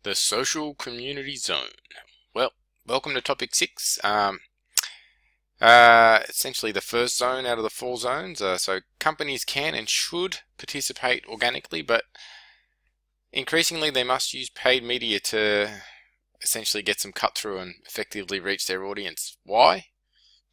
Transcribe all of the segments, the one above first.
The social community zone. Well, welcome to topic 6. Essentially the first zone out of the 4 zones. So companies can and should participate organically, but increasingly they must use paid media to essentially get some cut through and effectively reach their audience. Why?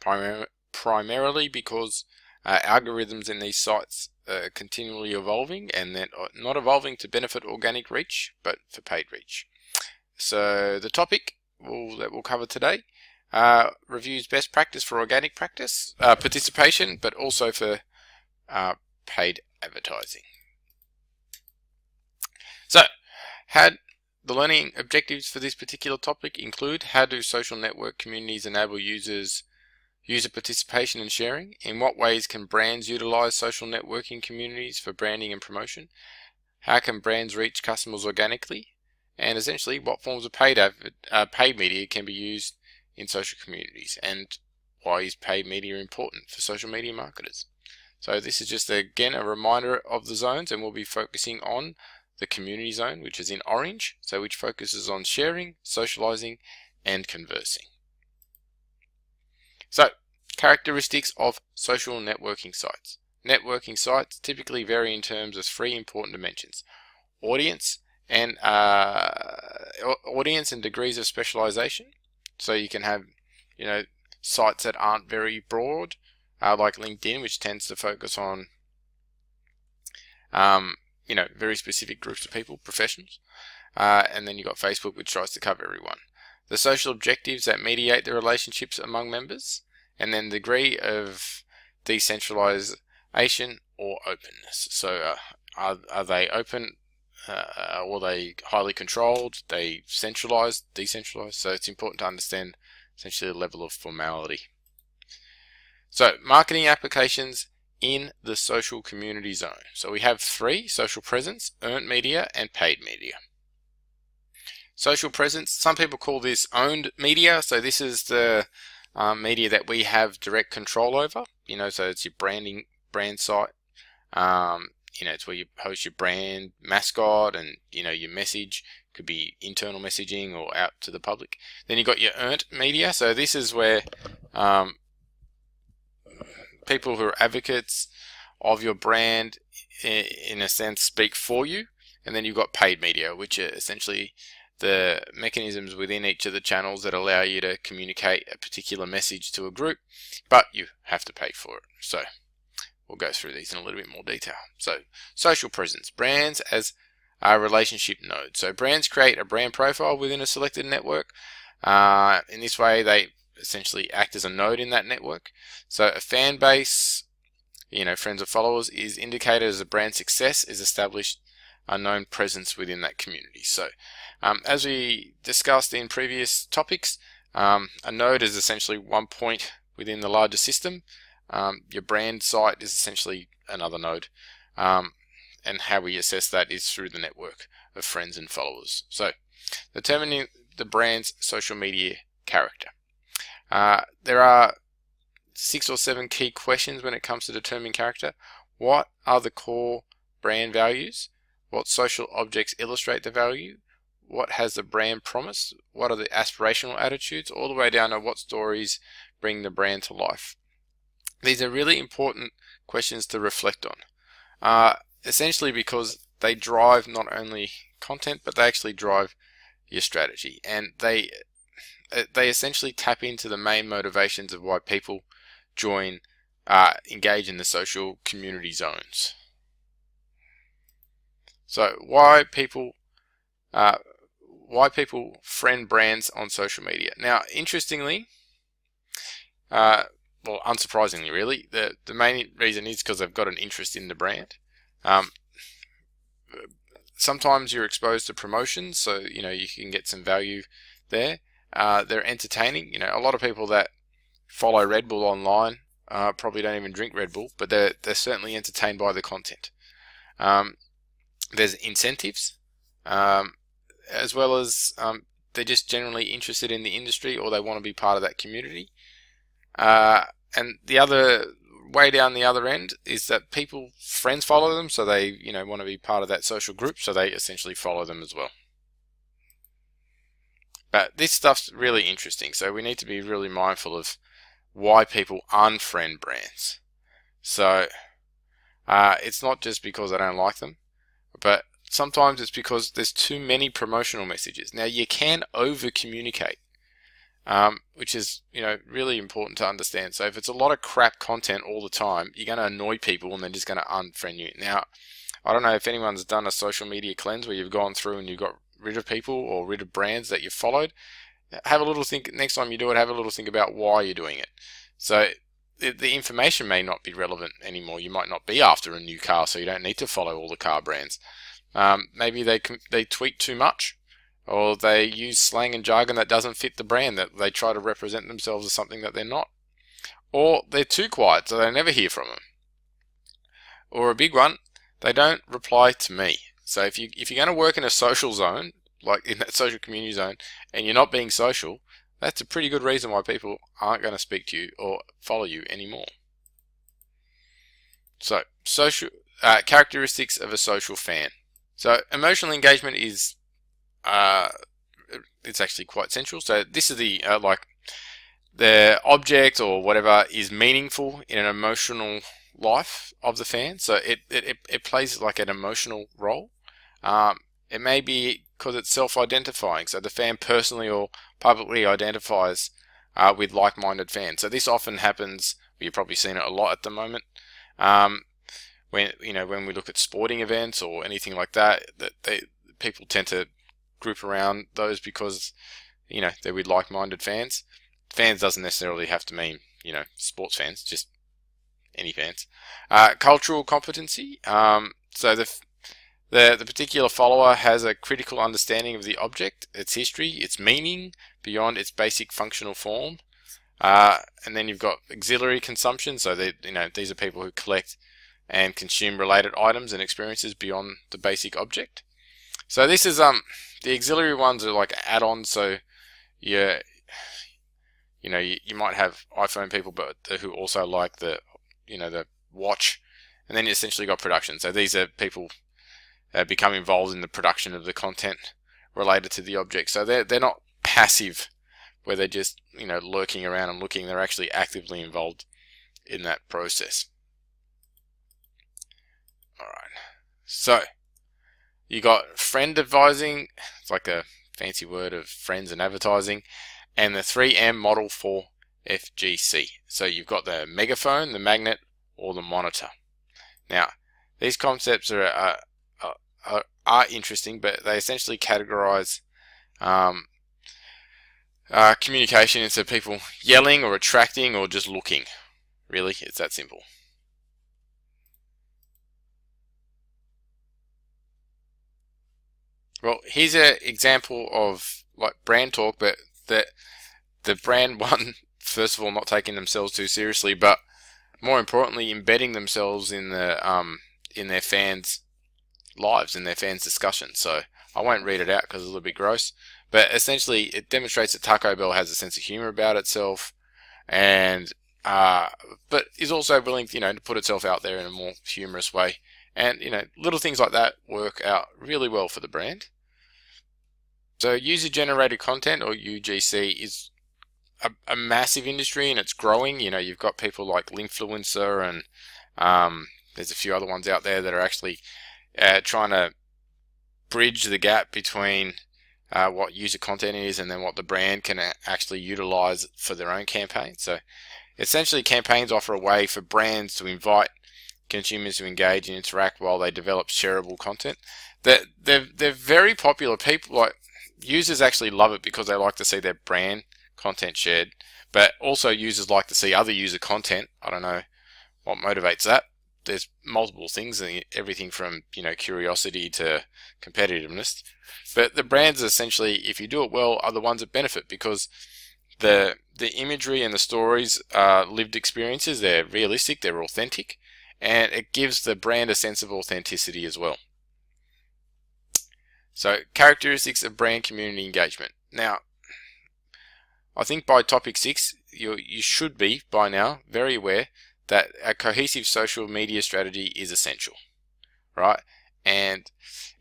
Primarily because algorithms in these sites are continually evolving, and they're not evolving to benefit organic reach, but for paid reach. So the topic that we'll cover today reviews best practice for organic practice participation, but also for paid advertising. So, the learning objectives for this particular topic include: how do social network communities enable user participation and sharing? In what ways can brands utilize social networking communities for branding and promotion? How can brands reach customers organically? And essentially, what forms of paid media can be used in social communities, and why is paid media important for social media marketers? So this is just again a reminder of the zones, and we'll be focusing on the community zone, which is in orange, so which focuses on sharing, socializing, and conversing. So, characteristics of social networking sites. Networking sites typically vary in terms of 3 important dimensions: audience and degrees of specialization. So you can have, sites that aren't very broad, like LinkedIn, which tends to focus on, very specific groups of people, professionals. And then you've got Facebook, which tries to cover everyone. The social objectives that mediate the relationships among members, and then the degree of decentralization or openness. So are they open, or are they highly controlled? They centralized, decentralized? So it's important to understand essentially the level of formality. So marketing applications in the social community zone. So we have 3: social presence, earned media, and paid media. Social presence, some people call this owned media. So this is the media that we have direct control over. So it's your brand site. It's where you post your brand mascot, and your message could be internal messaging or out to the public. Then you've got your earned media. So this is where people who are advocates of your brand, in a sense, speak for you. And then you've got paid media, which are essentially the mechanisms within each of the channels that allow you to communicate a particular message to a group, but you have to pay for it. So we'll go through these in a little bit more detail. So social presence, brands as a relationship node. So brands create a brand profile within a selected network. In this way, they essentially act as a node in that network. So a fan base, friends or followers, is indicated as a brand success is established a known presence within that community. So as we discussed in previous topics, a node is essentially one point within the larger system. Your brand site is essentially another node, and how we assess that is through the network of friends and followers. So determining the brand's social media character. There are 6 or 7 key questions when it comes to determining character. What are the core brand values? What social objects illustrate the value? What has the brand promised? What are the aspirational attitudes? All the way down to what stories bring the brand to life. These are really important questions to reflect on, essentially because they drive not only content, but they actually drive your strategy, and they essentially tap into the main motivations of why people engage in the social community zones. So why people friend brands on social media? Now, interestingly, unsurprisingly really, the main reason is because they've got an interest in the brand. Sometimes you're exposed to promotions, so you can get some value there. They're entertaining. A lot of people that follow Red Bull online probably don't even drink Red Bull, but they're certainly entertained by the content. There's incentives, as well as they're just generally interested in the industry, or they want to be part of that community. And the other way down the other end is that friends follow them, so they want to be part of that social group, so they essentially follow them as well. But this stuff's really interesting, so we need to be really mindful of why people unfriend brands. So it's not just because I don't like them, but sometimes it's because there's too many promotional messages. Now you can over communicate, which is really important to understand. So if it's a lot of crap content all the time, you're going to annoy people and they're just going to unfriend you. Now I don't know if anyone's done a social media cleanse where you've gone through and you've got rid of people or rid of brands that you've followed. Have a little think next time you do it. Have a little think about why you're doing it. So the information may not be relevant anymore. You might not be after a new car, so you don't need to follow all the car brands. Maybe they tweet too much, or they use slang and jargon that doesn't fit the brand, that they try to represent themselves as something that they're not. Or they're too quiet, so they never hear from them. Or a big one, they don't reply to me. So if you're going to work in a social zone, like in that social community zone, and you're not being social, that's a pretty good reason why people aren't going to speak to you or follow you anymore. So, social characteristics of a social fan. So, emotional engagement is it's actually quite central. So, this is the the object or whatever is meaningful in an emotional life of the fan. So, it plays like an emotional role. It may be because it's self-identifying, so the fan personally or publicly identifies with like-minded fans. So this often happens. You've probably seen it a lot at the moment. When we look at sporting events or anything like that, people tend to group around those because they're with like-minded fans. Fans doesn't necessarily have to mean sports fans, just any fans. Cultural competency. So the particular follower has a critical understanding of the object, its history, its meaning beyond its basic functional form. And then you've got auxiliary consumption. So these are people who collect and consume related items and experiences beyond the basic object. So this is the auxiliary ones are like add-ons. So you might have iPhone people, but who also like the watch, and then you essentially got production. So these are people become involved in the production of the content related to the object. So they're not passive, where they're just lurking around and looking. They're actually actively involved in that process. All right. So you got friend advising. It's like a fancy word of friends and advertising, and the 3M model for FGC. So you've got the megaphone, the magnet, or the monitor. Now these concepts are interesting, but they essentially categorize communication into people yelling or attracting or just looking. Really, it's that simple. Well, here's an example of like brand talk, but the brand one, first of all, not taking themselves too seriously, but more importantly, embedding themselves in their fans' lives, in their fans' discussions. So I won't read it out because it's a little bit gross, but essentially it demonstrates that Taco Bell has a sense of humor about itself, and but is also willing to put itself out there in a more humorous way. And little things like that work out really well for the brand. So user-generated content, or UGC, is a massive industry, and it's growing. You've got people like Linkfluencer, and there's a few other ones out there that are actually trying to bridge the gap between what user content is and then what the brand can actually utilize for their own campaign. So essentially, campaigns offer a way for brands to invite consumers to engage and interact while they develop shareable content. They're very popular. People like users actually love it because they like to see their brand content shared, but also users like to see other user content. I don't know what motivates that. There's multiple things, everything from curiosity to competitiveness. But the brands essentially, if you do it well, are the ones that benefit because the imagery and the stories are lived experiences. They're realistic, they're authentic, and it gives the brand a sense of authenticity as well. So, characteristics of brand community engagement. Now, I think by topic 6, you should be by now very aware that a cohesive social media strategy is essential, right? And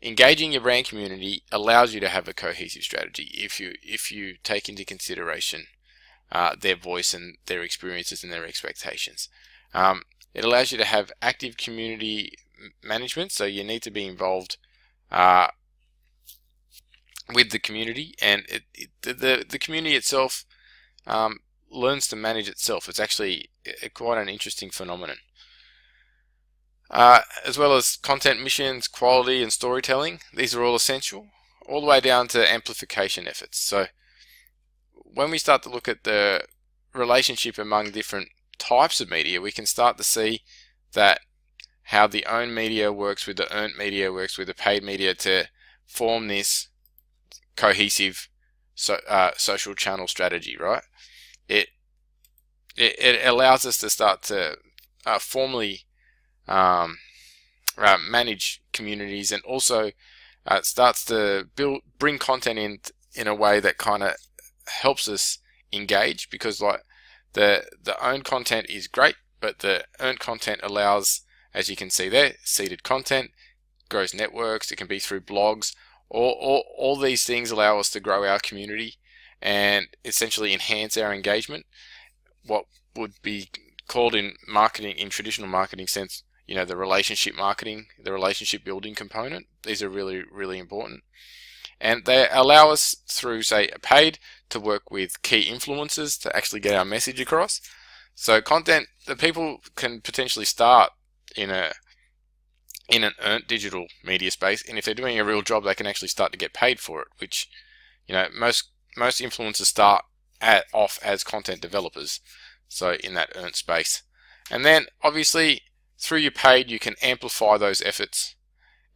engaging your brand community allows you to have a cohesive strategy if you take into consideration their voice and their experiences and their expectations. It allows you to have active community management, so you need to be involved with the community, and the community itself learns to manage itself. It's actually quite an interesting phenomenon. As well as content missions, quality, and storytelling. These are all essential, all the way down to amplification efforts. So when we start to look at the relationship among different types of media, we can start to see that how the owned media works with the earned media, works with the paid media to form this cohesive social channel strategy, right? It allows us to start to formally manage communities, and also starts to bring content in a way that kind of helps us engage, because like the owned content is great, but the earned content allows, as you can see there, seeded content, grows networks. It can be through blogs. All these things allow us to grow our community and essentially enhance our engagement. What would be called in marketing, in traditional marketing sense, the relationship marketing, the relationship building component. These are really, really important. And they allow us through, say, a paid, to work with key influencers to actually get our message across. So content that people can potentially start in an earned digital media space, and if they're doing a real job, they can actually start to get paid for it, which, most influencers start off as content developers, so in that earned space. And then obviously through your paid, you can amplify those efforts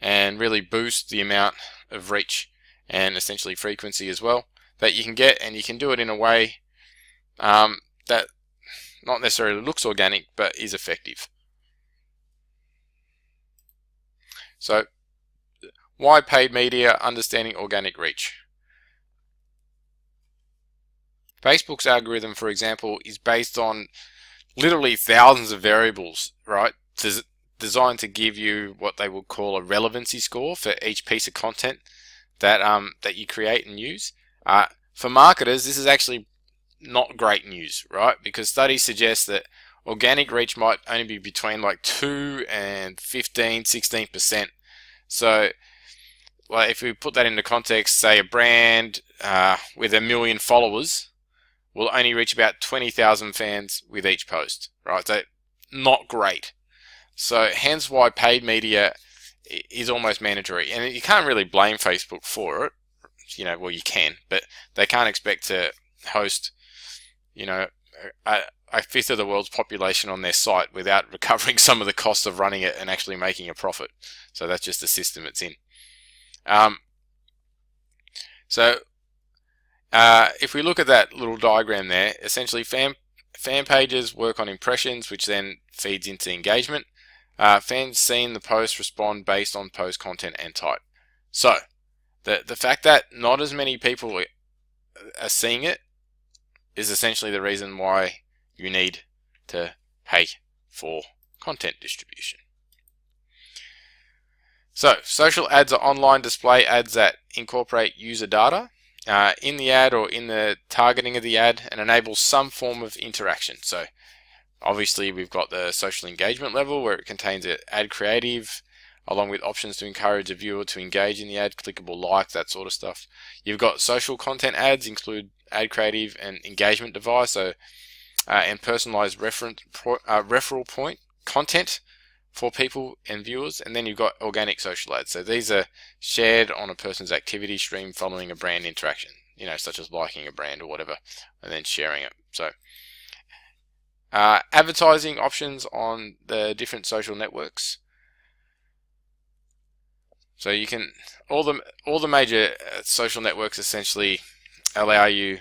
and really boost the amount of reach and essentially frequency as well that you can get, and you can do it in a way that not necessarily looks organic but is effective. So why paid media? Understanding organic reach. Facebook's algorithm, for example, is based on literally thousands of variables, right? Designed to give you what they would call a relevancy score for each piece of content that you create and use. For marketers, this is actually not great news, right? Because studies suggest that organic reach might only be between like 2 and 15, 16%. So like if we put that into context, say a brand with 1 million followers will only reach about 20,000 fans with each post, right? So not great. So hence why paid media is almost mandatory. And you can't really blame Facebook for it. Well, you can, but they can't expect to host, a fifth of the world's population on their site without recovering some of the costs of running it and actually making a profit. So that's just the system it's in. If we look at that little diagram there, essentially fan pages work on impressions, which then feeds into engagement. Fans seeing the post respond based on post content and type. So the fact that not as many people are seeing it is essentially the reason why you need to pay for content distribution. So social ads are online display ads that incorporate user data in the ad or in the targeting of the ad and enable some form of interaction. So obviously we've got the social engagement level where it contains an ad creative along with options to encourage a viewer to engage in the ad, clickable like, that sort of stuff. You've got social content ads, include ad creative and engagement device, and personalized referral point content for people and viewers. And then you've got organic social ads. So these are shared on a person's activity stream following a brand interaction, such as liking a brand or whatever, and then sharing it. So advertising options on the different social networks. So you can all the major social networks essentially allow you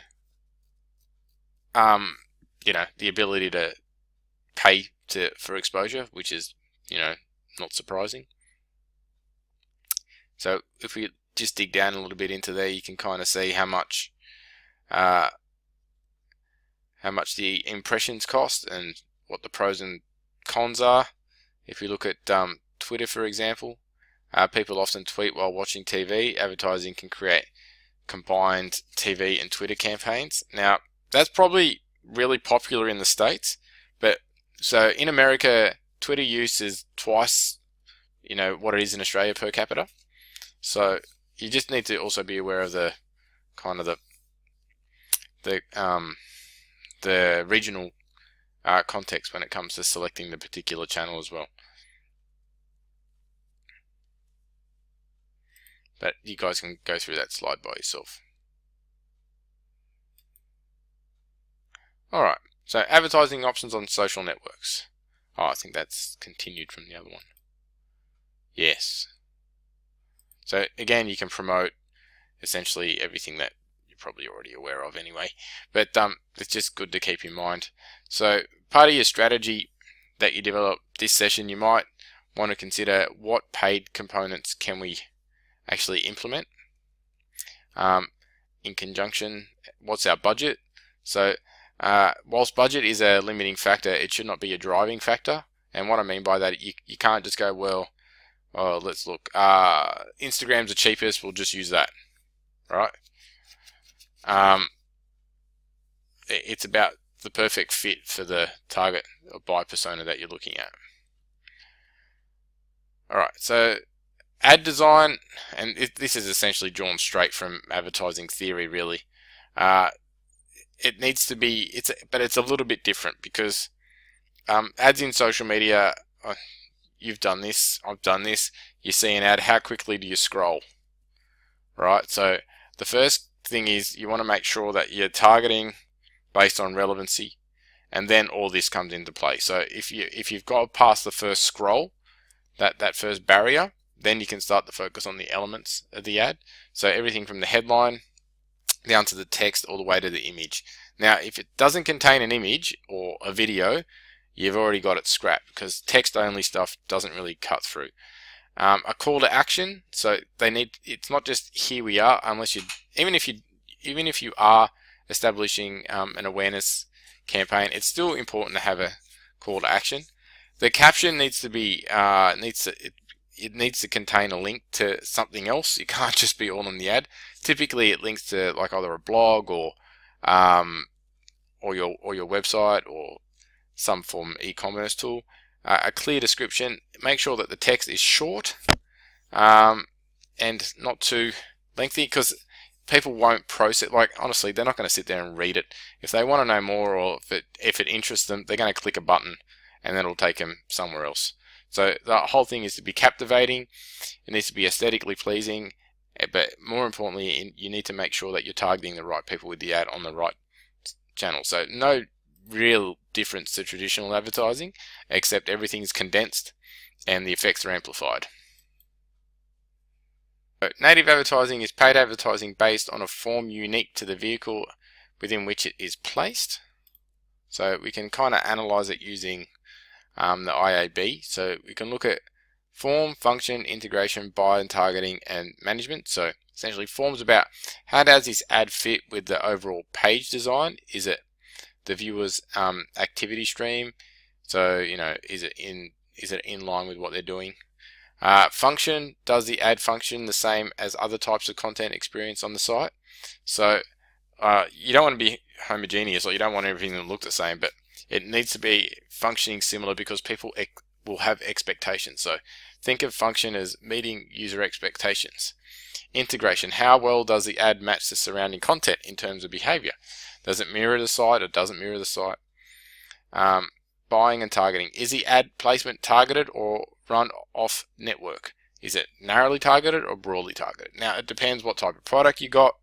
the ability to pay for exposure, which is not surprising. So if we just dig down a little bit into there, you can kind of see how much the impressions cost and what the pros and cons are. If we look at Twitter, for example, People often tweet while watching TV. Advertising can create combined TV and Twitter campaigns. Now, that's probably really popular in the States, but so in America, Twitter use is twice, what it is in Australia per capita. So you just need to also be aware of the kind of the regional context when it comes to selecting the particular channel as well. But you guys can go through that slide by yourself. Alright, so advertising options on social networks. Oh, I think that's continued from the other one. Yes. So again, you can promote essentially everything that you're probably already aware of anyway. But it's just good to keep in mind. So part of your strategy that you develop this session, you might want to consider what paid components can we actually implement. In conjunction, what's our budget? So whilst budget is a limiting factor, it should not be a driving factor. And what I mean by that, you can't just go, well, let's look. Instagram's the cheapest, we'll just use that, right? It's about the perfect fit for the target or buy persona that you're looking at. Alright, so ad design, and this is essentially drawn straight from advertising theory, really. It needs to be, but it's a little bit different because ads in social media, you've done this, I've done this, you see an ad, how quickly do you scroll? Right, so the first thing is you want to make sure that you're targeting based on relevancy, and then all this comes into play. So if you've got past the first scroll, that first barrier, then you can start to focus on the elements of the ad. So everything from the headline down to the text all the way to the image. Now, if it doesn't contain an image or a video, you've already got it scrapped because text-only stuff doesn't really cut through. A call to action, so it's not just here we are, even if you are establishing an awareness campaign, it's still important to have a call to action. The caption needs to be it needs to contain a link to something else. It can't just be all in the ad. Typically, it links to like either a blog or your website or some form of e-commerce tool. A clear description. Make sure that the text is short and not too lengthy, because people won't process. Like, honestly, they're not going to sit there and read it. If they want to know more, or if it interests them, they're going to click a button, and then it'll take them somewhere else. So the whole thing is to be captivating. It needs to be aesthetically pleasing, but more importantly, you need to make sure that you're targeting the right people with the ad on the right channel. So no real difference to traditional advertising, except everything's condensed and the effects are amplified. So native advertising is paid advertising based on a form unique to the vehicle within which it is placed. So we can kind of analyze it using the IAB. So we can look at form, function, integration, buy and targeting, and management. So essentially, form's about how does this ad fit with the overall page design? Is it the viewer's activity stream? So is it in line with what they're doing? Function, does the ad function the same as other types of content experience on the site? So you don't want to be homogeneous, or you don't want everything to look the same, but it needs to be functioning similar because people will have expectations. So think of function as meeting user expectations. Integration, how well does the ad match the surrounding content in terms of behavior? Does it mirror the site or doesn't mirror the site? Buying and targeting, is the ad placement targeted or run off network? Is it narrowly targeted or broadly targeted? Now, it depends what type of product you got,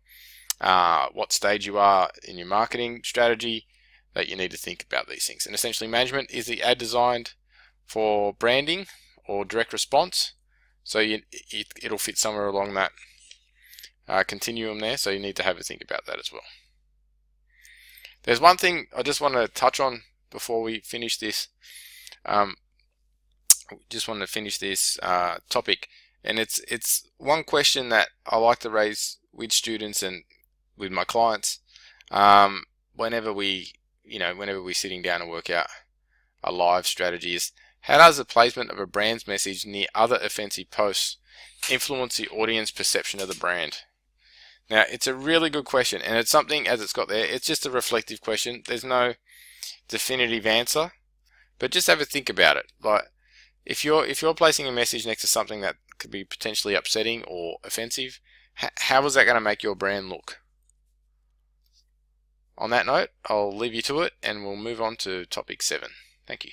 what stage you are in your marketing strategy, that you need to think about these things. And essentially, management, is the ad designed for branding or direct response? So it'll fit somewhere along that continuum there, so you need to have a think about that as well. There's one thing I just want to touch on before we finish this. Just want to finish this topic, and it's one question that I like to raise with students and with my clients whenever we're sitting down and work out a live strategy, is How does the placement of a brand's message near other offensive posts influence the audience perception of the brand? Now, it's a really good question, and it's something, as it's got there, it's just a reflective question. There's no definitive answer, but just have a think about it. Like, if you're placing a message next to something that could be potentially upsetting or offensive, how is that going to make your brand look? On that note, I'll leave you to it, and we'll move on to topic 7. Thank you.